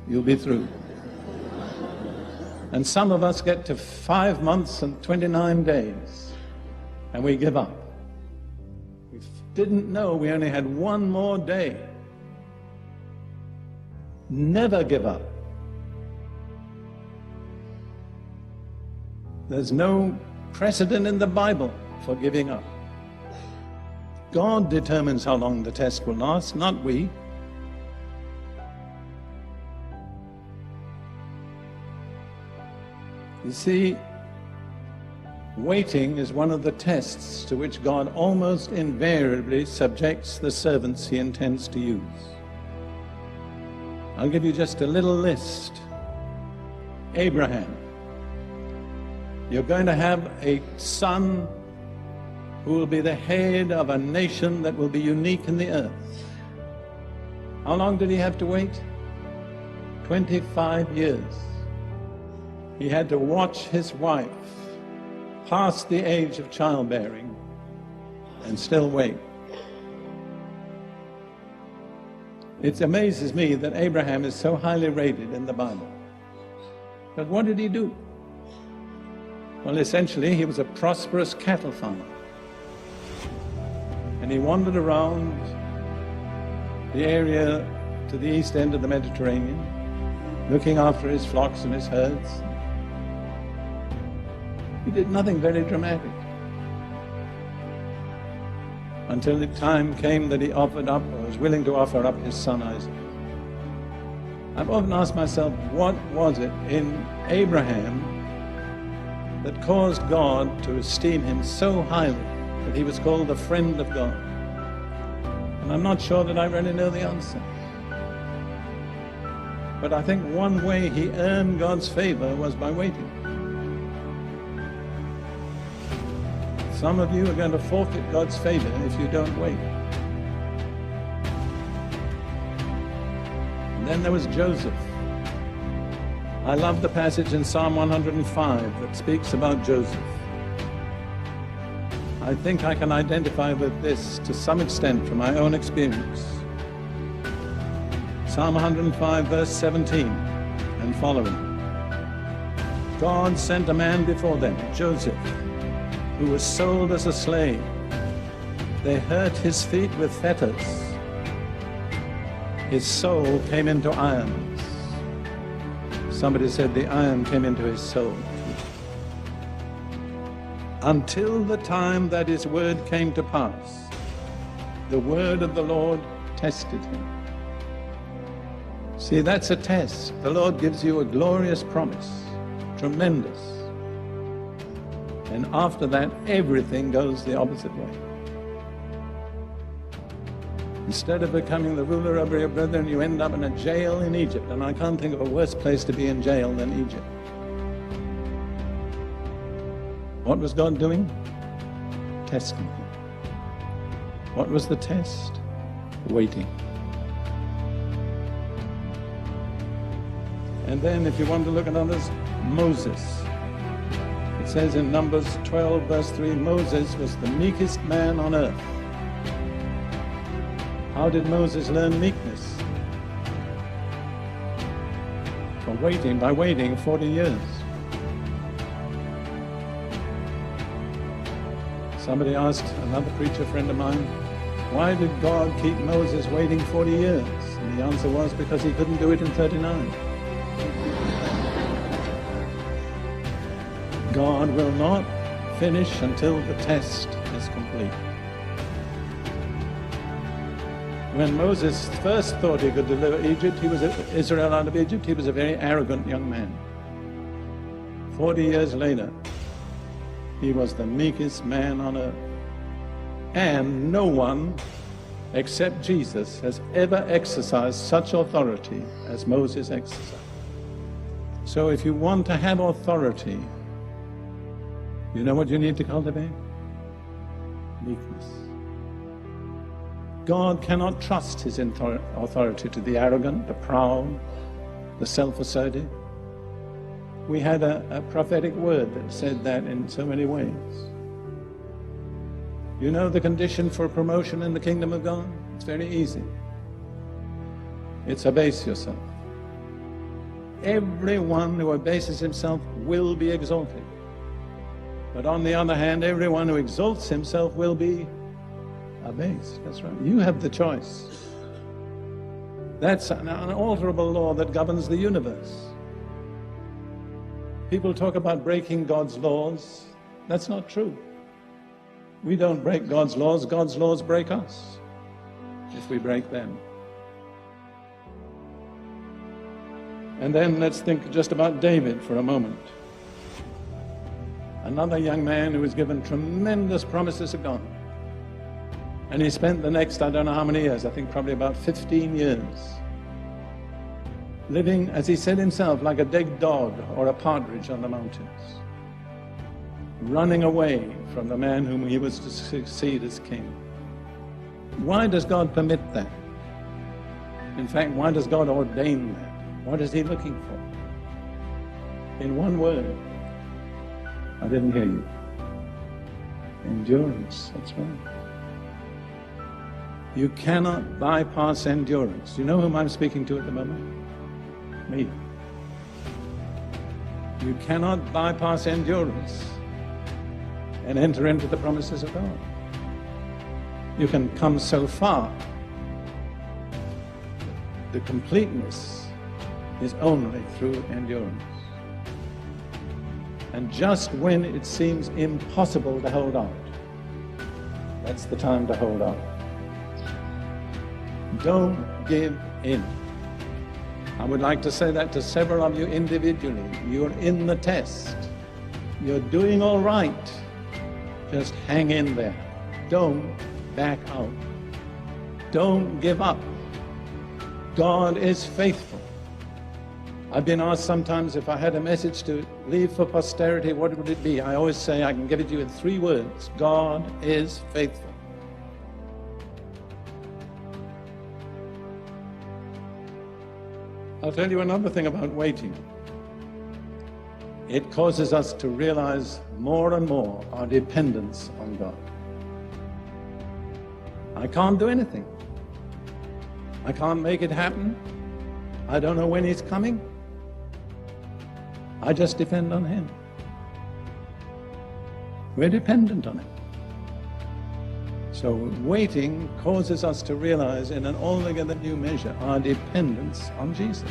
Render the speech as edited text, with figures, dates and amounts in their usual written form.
you'll be through. And some of us get to 5 months and 29 days, and we give up. We didn't know we only had one more day. Never give up. There's no precedent in the Bible for giving up. God determines how long the test will last, not we. You see, waiting is one of the tests to which God almost invariably subjects the servants He intends to use. I'll give you just a little list. Abraham. You're going to have a son who will be the head of a nation that will be unique in the earth. How long did he have to wait? 25 years. He had to watch his wife past the age of childbearing and still wait. It amazes me that Abraham is so highly rated in the Bible. But what did he do? Well, essentially, he was a prosperous cattle farmer. And he wandered around the area to the east end of the Mediterranean, looking after his flocks and his herds. He did nothing very dramatic, until the time came that he offered up, or was willing to offer up, his son Isaac. I've often asked myself, what was it in Abraham that caused God to esteem him so highly that he was called the friend of God? And I'm not sure that I really know the answer. But I think one way he earned God's favor was by waiting. Some of you are going to forfeit God's favor if you don't wait. And then there was Joseph. I love the passage in Psalm 105 that speaks about Joseph. I think I can identify with this to some extent from my own experience. Psalm 105 verse 17 and following. God sent a man before them, Joseph, who was sold as a slave. They hurt his feet with fetters. His soul came into irons. Somebody said the iron came into his soul. Until the time that his word came to pass, the word of the Lord tested him. See, that's a test. The Lord gives you a glorious promise, tremendous. And after that, everything goes the opposite way. Instead of becoming the ruler over your brethren, you end up in a jail in Egypt. And I can't think of a worse place to be in jail than Egypt. What was God doing? Testing him. What was the test? Waiting. And then, if you want to look at others, Moses. It says in Numbers 12 verse 3, Moses was the meekest man on earth. How did Moses learn meekness? By waiting 40 years. Somebody asked another preacher friend of mine, why did God keep Moses waiting 40 years? And the answer was, because he couldn't do it in 39. God will not finish until the test is complete. When Moses first thought he could deliver Israel out of Egypt, he was a very arrogant young man. 40 years later, he was the meekest man on earth. And no one except Jesus has ever exercised such authority as Moses exercised. So if you want to have authority, you know what you need to cultivate? Meekness. God cannot trust his authority to the arrogant, the proud, the self-assertive. We had a prophetic word that said that in so many ways. You know the condition for promotion in the kingdom of God? It's very easy. It's abase yourself. Everyone who abases himself will be exalted. But on the other hand, everyone who exalts himself will be abased. That's right. You have the choice. That's an unalterable law that governs the universe. People talk about breaking God's laws. That's not true. We don't break God's laws break us if we break them. And then let's think just about David for a moment. Another young man who was given tremendous promises of God. And he spent the next, I don't know how many years, I think probably about 15 years, living, as he said himself, like a dead dog or a partridge on the mountains, running away from the man whom he was to succeed as king. Why does God permit that? In fact, why does God ordain that? What is he looking for? In one word. I didn't hear you. Endurance, that's right. You cannot bypass endurance. You know whom I'm speaking to at the moment? Me. You cannot bypass endurance and enter into the promises of God. You can come so far. The completeness is only through endurance. And just when it seems impossible to hold out, that's the time to hold out. Don't give in. I would like to say that to several of you individually. You're in the test. You're doing all right. Just hang in there. Don't back out. Don't give up. God is faithful. I've been asked sometimes if I had a message to leave for posterity, what would it be? I always say I can give it to you in 3 words. God is faithful. I'll tell you another thing about waiting. It causes us to realize more and more our dependence on God. I can't do anything. I can't make it happen. I don't know when He's coming. I just depend on Him. We're dependent on Him. So waiting causes us to realize in an altogether new measure our dependence on Jesus.